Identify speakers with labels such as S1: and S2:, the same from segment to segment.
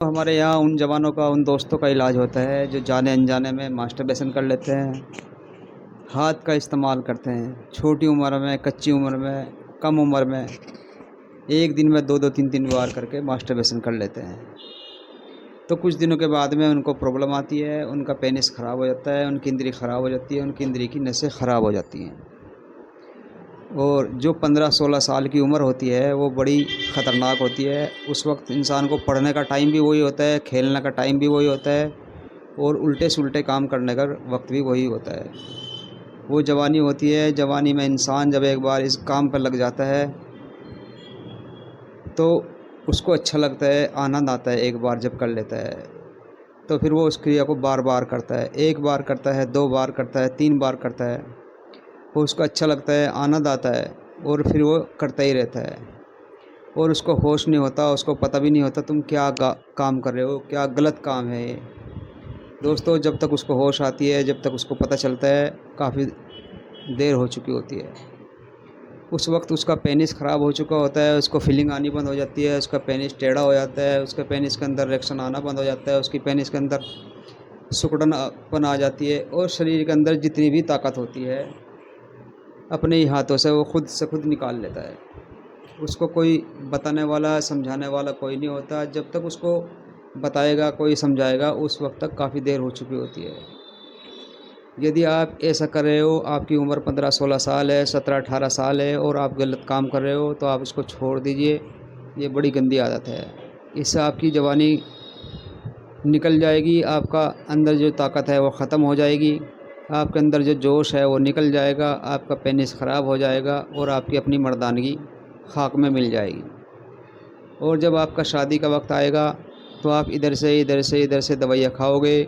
S1: तो हमारे यहाँ उन जवानों का, उन दोस्तों का इलाज होता है जो जाने अनजाने में मास्टरबेशन कर लेते हैं, हाथ का इस्तेमाल करते हैं, छोटी उम्र में, कच्ची उम्र में, कम उम्र में, एक दिन में 2-2 3-3 बार करके मास्टरबेशन कर लेते हैं। तो कुछ दिनों के बाद में उनको प्रॉब्लम आती है, उनका पेनिस ख़राब हो जाता है, उनकी इंद्री ख़राब हो जाती है, उनकी इंद्री की नसें ख़राब हो जाती हैं। और जो 15-16 साल की उम्र होती है वो बड़ी ख़तरनाक होती है। उस वक्त इंसान को पढ़ने का टाइम भी वही होता है, खेलने का टाइम भी वही होता है और उल्टे सुलटे काम करने का वक्त भी वही होता है। वो जवानी होती है, जवानी में इंसान जब एक बार इस काम पर लग जाता है तो उसको अच्छा लगता है, आनंद आता है। एक बार जब कर लेता है तो फिर वो उस क्रिया को बार बार करता है, 1 बार करता है, 2 बार करता है, 3 बार करता है। वो उसको अच्छा लगता है, आनंद आता है और फिर वो करता ही रहता है और उसको होश नहीं होता, उसको पता भी नहीं होता तुम क्या काम कर रहे हो, क्या गलत काम है ये। दोस्तों, जब तक उसको होश आती है, जब तक उसको पता चलता है, काफ़ी देर हो चुकी होती है। उस वक्त उसका पेनिस ख़राब हो चुका होता है, उसको फीलिंग आनी बंद हो जाती है, उसका पेनिस टेढ़ा हो जाता है, उसके पेनिस के अंदर रिएक्शन आना बंद हो जाता है, उसकी पेनिस के अंदर सिकुड़नपन आ जाती है और शरीर के अंदर जितनी भी ताकत होती है अपने ही हाथों से वो खुद से खुद निकाल लेता है। उसको कोई बताने वाला, समझाने वाला कोई नहीं होता। जब तक उसको बताएगा, कोई समझाएगा, उस वक्त तक काफ़ी देर हो चुकी होती है। यदि आप ऐसा कर रहे हो, आपकी उम्र 15-16 साल है, 17-18 साल है और आप गलत काम कर रहे हो, तो आप इसको छोड़ दीजिए। ये बड़ी गंदी आदत है। इससे आपकी जवानी निकल जाएगी, आपका अंदर जो ताकत है वो ख़त्म हो जाएगी, आपके अंदर जो जोश है वो निकल जाएगा, आपका पेनिस ख़राब हो जाएगा और आपकी अपनी मर्दानगी खाक में मिल जाएगी। और जब आपका शादी का वक्त आएगा तो आप इधर से इधर से इधर से दवाइयाँ खाओगे।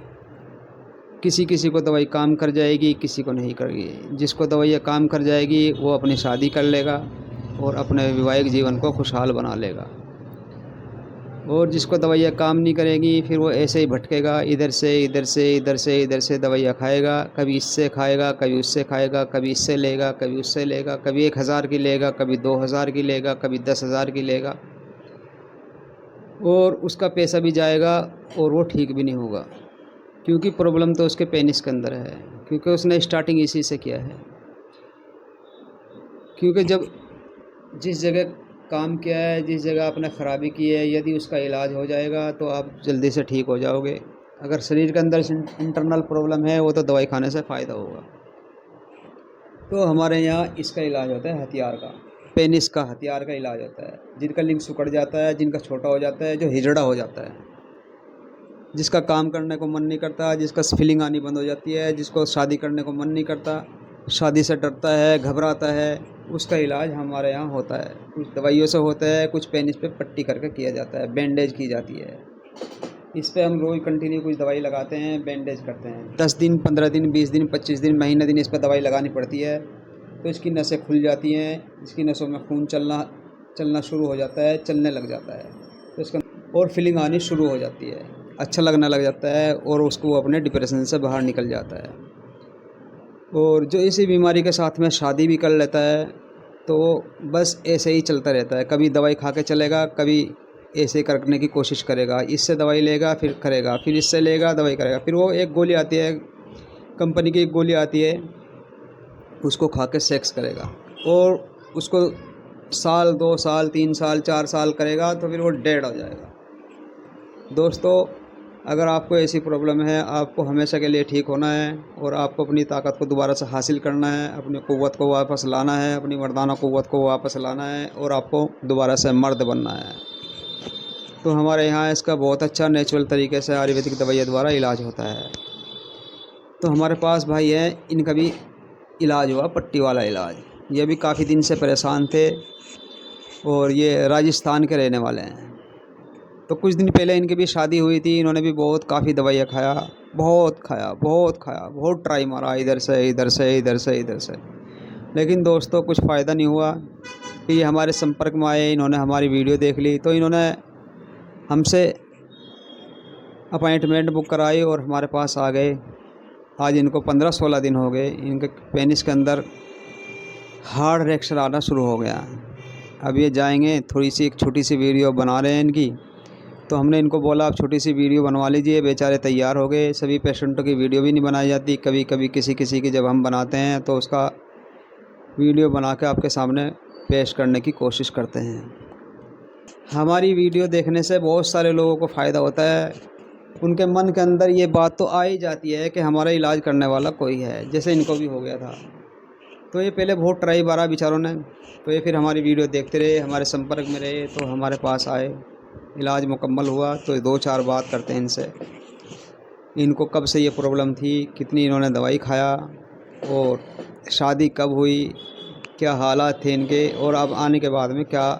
S1: किसी किसी को दवाई काम कर जाएगी, किसी को नहीं करेगी। जिसको दवाइयाँ काम कर जाएगी वो अपनी शादी कर लेगा और अपने वैवाहिक जीवन को खुशहाल बना लेगा। और जिसको दवाइयाँ काम नहीं करेगी फिर वो ऐसे ही भटकेगा, इधर से इधर से इधर से इधर से दवाइयाँ खाएगा। कभी इससे खाएगा, कभी उससे खाएगा, कभी इससे लेगा, कभी उससे लेगा, कभी 1000 की लेगा, कभी 2000 की लेगा, कभी 10,000 की लेगा और उसका पैसा भी जाएगा और वो ठीक भी नहीं होगा। क्योंकि प्रॉब्लम तो उसके पेनिस के अंदर है, क्योंकि उसने स्टार्टिंग इसी से किया है। क्योंकि जब जिस जगह काम किया है, जिस जगह आपने ख़राबी की है, यदि उसका इलाज हो जाएगा तो आप जल्दी से ठीक हो जाओगे। अगर शरीर के अंदर इंटरनल प्रॉब्लम है वो तो दवाई खाने से फ़ायदा होगा। तो हमारे यहाँ इसका इलाज होता है हथियार का, पेनिस का हथियार का इलाज होता है। जिनका लिंग सिकुड़ जाता है, जिनका छोटा हो जाता है, जो हिजड़ा हो जाता है, जिसका काम करने को मन नहीं करता, जिसका फीलिंग आनी बंद हो जाती है, जिसको शादी करने को मन नहीं करता, शादी से डरता है, घबराता है, उसका इलाज हमारे यहाँ होता है। कुछ दवाइयों से होता है, कुछ पेनिस पे पट्टी करके किया जाता है, बैंडेज की जाती है। इस पे हम रोज़ कंटिन्यू कुछ दवाई लगाते हैं, बैंडेज करते हैं। 10 दिन, 15 दिन, 20 दिन, 25 दिन, महीने दिन इस पर दवाई लगानी पड़ती है। तो इसकी नसें खुल जाती हैं, इसकी नसों में खून चलना शुरू हो जाता है, चलने लग जाता है, तो इसका और फीलिंग आनी शुरू हो जाती है, अच्छा लगने लग जाता है और उसको वो अपने डिप्रेशन से बाहर निकल जाता है। और जो इसी बीमारी के साथ में शादी भी कर लेता है तो बस ऐसे ही चलता रहता है। कभी दवाई खा के चलेगा, कभी ऐसे करने की कोशिश करेगा, इससे दवाई लेगा फिर करेगा, फिर इससे लेगा दवाई करेगा, फिर वो एक गोली आती है, कंपनी की एक गोली आती है, उसको खा के सेक्स करेगा और उसको साल, 2 साल, 3 साल, 4 साल करेगा तो फिर वो डेड हो जाएगा। दोस्तों, अगर आपको ऐसी प्रॉब्लम है, आपको हमेशा के लिए ठीक होना है और आपको अपनी ताकत को दोबारा से हासिल करना है, अपनी क़ुव्वत को वापस लाना है, अपनी मर्दाना क़ुव्वत को वापस लाना है और आपको दोबारा से मर्द बनना है, तो हमारे यहाँ इसका बहुत अच्छा नेचुरल तरीके से आयुर्वेदिक दवाइयों द्वारा इलाज होता है। तो हमारे पास भाई हैं, इनका भी इलाज हुआ, पट्टी वाला इलाज। ये भी काफ़ी दिन से परेशान थे और ये राजस्थान के रहने वाले हैं। तो कुछ दिन पहले इनकी भी शादी हुई थी, इन्होंने भी बहुत काफ़ी दवाइयाँ खाया, बहुत खाया, बहुत खाया, बहुत ट्राई मारा, इधर से इधर से इधर से इधर से, लेकिन दोस्तों कुछ फ़ायदा नहीं हुआ। फिर ये हमारे संपर्क में आए, इन्होंने हमारी वीडियो देख ली तो इन्होंने हमसे अपॉइंटमेंट बुक कराई और हमारे पास आ गए। आज इनको 15-16 दिन हो गए, इनके पेनिस के अंदर हार्ड रिएक्शन आना शुरू हो गया। अब ये जाएंगे, थोड़ी सी एक छोटी सी वीडियो बना रहे हैं इनकी तो हमने इनको बोला आप छोटी सी वीडियो बनवा लीजिए, बेचारे तैयार हो गए। सभी पेशेंटों की वीडियो भी नहीं बनाई जाती, कभी कभी किसी किसी की जब हम बनाते हैं तो उसका वीडियो बना के आपके सामने पेश करने की कोशिश करते हैं। हमारी वीडियो देखने से बहुत सारे लोगों को फ़ायदा होता है। उनके मन के अंदर ये बात तो आ ही जाती है कि हमारा इलाज करने वाला कोई है, जैसे इनको भी हो गया था। तो ये पहले बहुत ट्राई मारा बेचारों ने, तो ये फिर हमारी वीडियो देखते रहे, हमारे संपर्क में रहे, तो हमारे पास आए, इलाज मुकम्मल हुआ। तो 2-4 बात करते हैं इनसे, इनको कब से ये प्रॉब्लम थी, कितनी इन्होंने दवाई खाया, और शादी कब हुई, क्या हालात थे इनके, और अब आने के बाद में क्या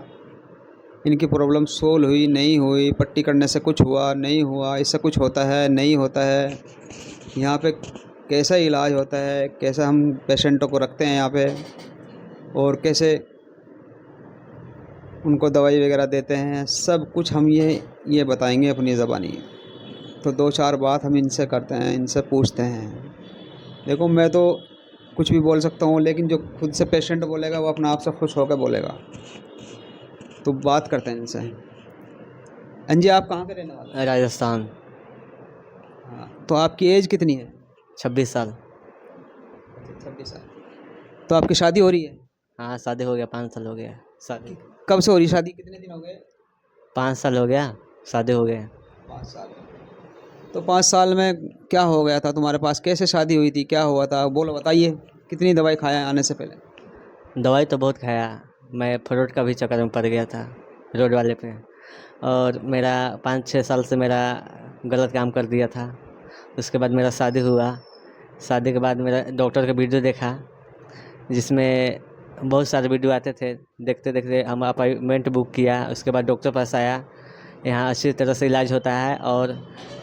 S1: इनकी प्रॉब्लम सोल्व हुई नहीं हुई, पट्टी करने से कुछ हुआ नहीं हुआ, इससे कुछ होता है नहीं होता है, यहाँ पे कैसा इलाज होता है, कैसा हम पेशेंटों को रखते हैं यहाँ पे, और कैसे उनको दवाई वगैरह देते हैं, सब कुछ हम ये बताएंगे अपनी ज़बानी। तो 2-4 बात हम इनसे करते हैं, इनसे पूछते हैं। देखो मैं तो कुछ भी बोल सकता हूँ, लेकिन जो खुद से पेशेंट बोलेगा वो अपने आप से खुश होकर बोलेगा। तो बात करते हैं इनसे। हाँ जी, आप कहाँ के रहने वाले हैं?
S2: राजस्थान।
S1: हाँ, तो आपकी एज कितनी है?
S2: 26 साल।
S1: 26 साल। तो आपकी शादी हो रही है?
S2: हाँ, शादी हो गया, 5 साल हो गया शादी।
S1: कब से हो रही शादी, कितने दिन हो गए?
S2: 5 साल हो गया शादी हो गए।
S1: 5 साल। तो 5 साल में क्या हो गया था तुम्हारे पास, कैसे शादी हुई थी, क्या हुआ था, बोलो बताइए। कितनी दवाई खाया आने से पहले?
S2: दवाई तो बहुत खाया, मैं फ्रूट का भी चक्कर में पड़ गया था रोड वाले पे, और मेरा 5-6 साल से मेरा गलत काम कर दिया था। उसके बाद मेरा शादी हुआ, शादी के बाद मेरा डॉक्टर का वीडियो देखा, जिसमें बहुत सारे वीडियो आते थे। देखते देखते हम अपॉइंटमेंट बुक किया, उसके बाद डॉक्टर पास आया। यहाँ अच्छी तरह से इलाज होता है, और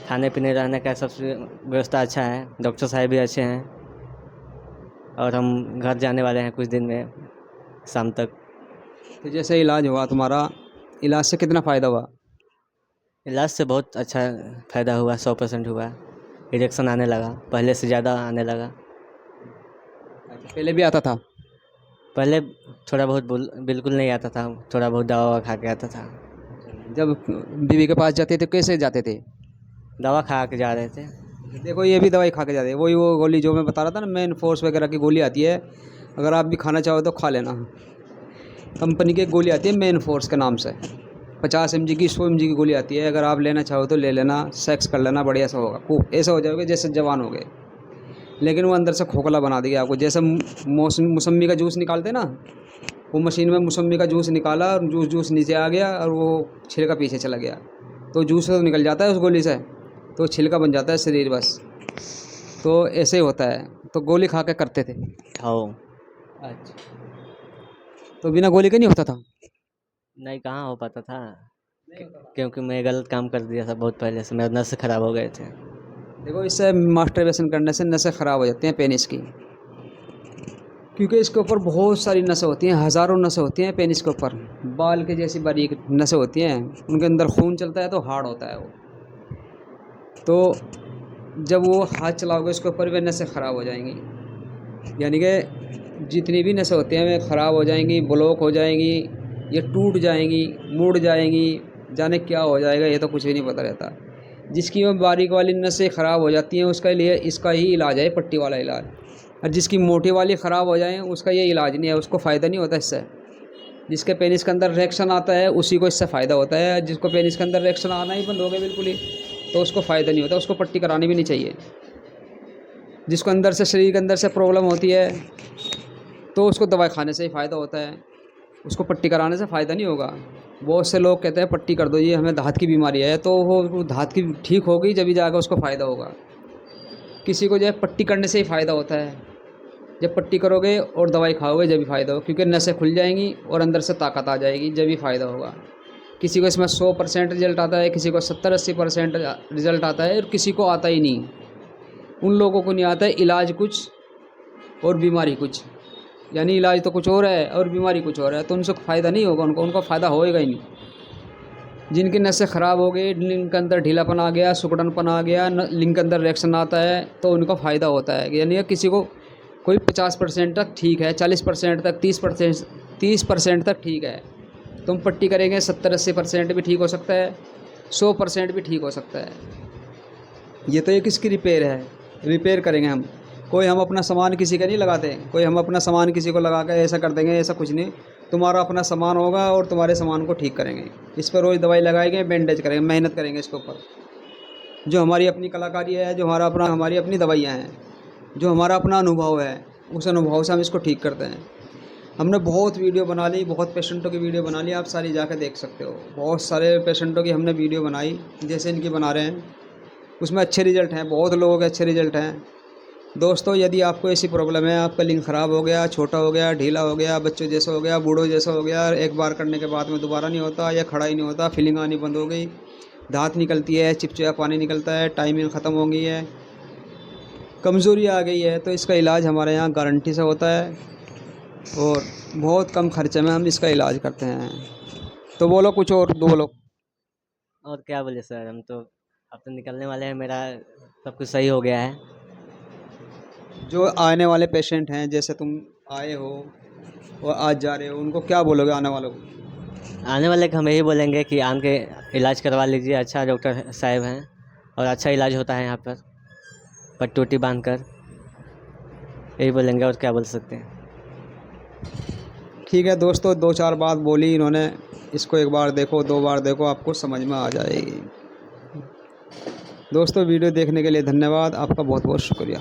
S2: खाने पीने रहने का सबसे व्यवस्था अच्छा है, डॉक्टर साहब भी अच्छे हैं, और हम घर जाने वाले हैं कुछ दिन में, शाम तक।
S1: तो जैसे इलाज हुआ तुम्हारा, इलाज से कितना फ़ायदा हुआ?
S2: इलाज से बहुत अच्छा फ़ायदा हुआ, 100% हुआ। इरेक्शन आने लगा, पहले से ज़्यादा आने लगा।
S1: पहले भी आता था?
S2: पहले थोड़ा बहुत बिल्कुल नहीं आता था, थोड़ा बहुत दवा ववा खा के आता था।
S1: जब बीवी के पास जाते थे कैसे जाते थे?
S2: दवा खा के जा रहे थे।
S1: देखो ये भी दवाई खा के जाते हैं, वही वो गोली जो मैं बता रहा था ना, मेन फोर्स वगैरह की गोली आती है, अगर आप भी खाना चाहो तो खा लेना। कंपनी की एक गोली आती है मेन फोर्स के नाम से, 50 mg की 100 mg की गोली आती है, अगर आप लेना चाहो तो ले लेना, सेक्स कर लेना, बढ़िया सा होगा, खूब ऐसा हो जाओगे जैसे जवान हो गए। लेकिन वो अंदर से खोखला बना देगा आपको, जैसे मौसमी का जूस निकालते ना, वो मशीन में मौसमी का जूस निकाला और जूस नीचे आ गया और वो छिलका पीछे चला गया, तो जूस तो निकल जाता है उस गोली से, तो छिलका बन जाता है शरीर बस। तो ऐसे ही होता है, तो गोली खा के करते थे।
S2: हाँ।
S1: अच्छा, तो बिना गोली के नहीं होता था?
S2: नहीं, कहाँ हो पाता था, क्योंकि मैं गलत काम कर दिया था बहुत पहले से, मेरे नस खराब हो गए थे।
S1: देखो इससे मास्टरबेशन करने से नसें ख़राब हो जाती हैं पेनिस की, क्योंकि इसके ऊपर बहुत सारी नसें होती हैं, हज़ारों नसें होती हैं पेनिस के ऊपर, बाल के जैसी बारीक नसें होती हैं, उनके अंदर खून चलता है तो हार्ड होता है वो। तो जब वो हाथ चलाओगे उसके ऊपर वे नसें ख़राब हो जाएंगी, यानी कि जितनी भी नसें होती हैं वे ख़राब हो जाएंगी, ब्लॉक हो जाएंगी, ये टूट जाएंगी, मुड़ जाएंगी, जाने क्या हो जाएगा, ये तो कुछ भी नहीं पता रहता। जिसकी वो बारीक वाली नसें ख़राब हो जाती हैं उसके लिए इसका ही इलाज है, पट्टी वाला इलाज। और जिसकी मोटी वाली ख़राब हो जाए उसका ये इलाज नहीं है, उसको फ़ायदा नहीं होता इससे। जिसके पेनिस के अंदर रिएक्शन आता है उसी को इससे फ़ायदा होता है, जिसको पेनिस के अंदर रिएक्शन आना ही बंद हो गया बिल्कुल ही, तो उसको फ़ायदा नहीं होता, उसको पट्टी करानी भी नहीं चाहिए। जिसको अंदर से, शरीर के अंदर से प्रॉब्लम होती है तो उसको दवाई खाने से ही फ़ायदा होता है, उसको पट्टी कराने से फ़ायदा नहीं होगा। बहुत से लोग कहते हैं पट्टी कर दो जी, हमें दाँत की बीमारी है, तो वो दाँत की ठीक होगी जब भी जाकर उसको फ़ायदा होगा। किसी को जो है पट्टी करने से ही फ़ायदा होता है, जब पट्टी करोगे और दवाई खाओगे जब भी फ़ायदा हो, क्योंकि नसें खुल जाएंगी और अंदर से ताकत आ जाएगी, जब भी फ़ायदा होगा। किसी को इसमें 100% रिज़ल्ट आता है, किसी को 70-80% रिज़ल्ट आता है, और किसी को आता ही नहीं। उन लोगों को नहीं आता है इलाज कुछ और बीमारी कुछ, यानी इलाज तो कुछ और है और बीमारी कुछ और है, तो उनसे फ़ायदा नहीं होगा, उनको फ़ायदा होएगा ही नहीं। जिनकी नसें ख़राब हो गई, लिंग के अंदर ढीलापन आ गया, सुकड़नपन आ गया, लिंग के अंदर रिएक्शन आता है, तो उनका फ़ायदा होता है। यानी किसी को कोई 50% तक ठीक है, 40% तक, 30% तक ठीक है, तुम पट्टी करेंगे 70-80% भी ठीक हो सकता है, 100% भी ठीक हो सकता है। ये तो एक इसकी रिपेयर है, रिपेयर करेंगे हम। कोई हम अपना सामान किसी का नहीं लगाते, कोई हम अपना सामान किसी को लगा के ऐसा कर देंगे, ऐसा कुछ नहीं। तुम्हारा अपना सामान होगा और तुम्हारे सामान को ठीक करेंगे। इस पर रोज़ दवाई लगाएंगे, बैंडेज करेंगे, मेहनत करेंगे इसके ऊपर। जो हमारी अपनी कलाकारी है, जो हमारी अपनी दवाइयाँ हैं, जो हमारा अपना अनुभव है, उस अनुभव से हम इसको ठीक करते हैं। हमने बहुत वीडियो बना ली, बहुत पेशेंटों की वीडियो बना ली, आप सारी जाकर देख सकते हो। बहुत सारे पेशेंटों की हमने वीडियो बनाई, जैसे इनकी बना रहे हैं। उसमें अच्छे रिज़ल्ट हैं, बहुत लोगों के अच्छे रिज़ल्ट हैं। दोस्तों, यदि आपको ऐसी प्रॉब्लम है, आपका लिंग ख़राब हो गया, छोटा हो गया, ढीला हो गया, बच्चों जैसा हो गया, बूढ़ों जैसा हो गया, एक बार करने के बाद में दोबारा नहीं होता, या खड़ा ही नहीं होता, फीलिंग आनी बंद हो गई, दांत निकलती है, चिपचिपा पानी निकलता है, टाइमिंग ख़त्म हो गई है, कमज़ोरी आ गई है, तो इसका इलाज हमारे यहाँ गारंटी से होता है और बहुत कम खर्चे में हम इसका इलाज करते हैं। तो बोलो कुछ और, दो बोलो।
S2: और क्या बोले सर, हम तो अब तो निकलने वाले हैं, मेरा सब कुछ सही हो गया है।
S1: जो आने वाले पेशेंट हैं, जैसे तुम आए हो और आज जा रहे हो, उनको क्या बोलोगे आने वालों को?
S2: आने वाले को हम यही बोलेंगे कि आन के इलाज करवा लीजिए, अच्छा डॉक्टर साहब हैं और अच्छा इलाज होता है यहाँ पर पट्टूटी बांध कर, यही बोलेंगे, और क्या बोल सकते हैं।
S1: ठीक है दोस्तों, 2-4 बात बोली इन्होंने, इसको एक बार देखो, 2 बार देखो, आपको समझ में आ जाएगी। दोस्तों, वीडियो देखने के लिए धन्यवाद, आपका बहुत बहुत शुक्रिया।